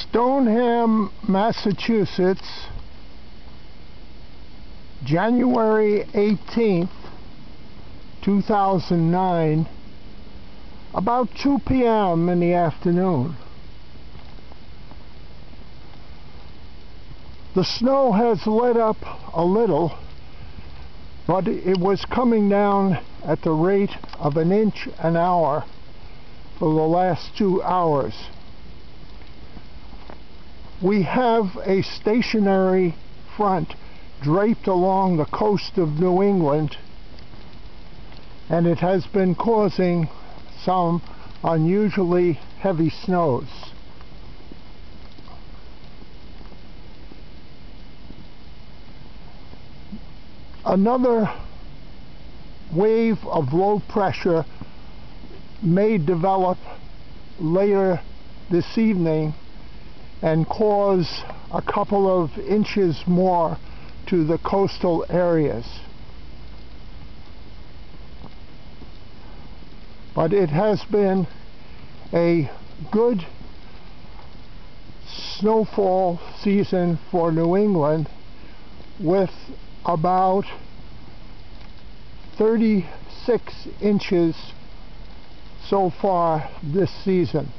Stoneham, Massachusetts, January 18th, 2009, about 2 p.m. in the afternoon. The snow has let up a little, but it was coming down at the rate of an inch an hour for the last 2 hours. We have a stationary front draped along the coast of New England, and it has been causing some unusually heavy snows. Another wave of low pressure may develop later this evening and cause a couple of inches more to the coastal areas. But it has been a good snowfall season for New England, with about 36 inches so far this season.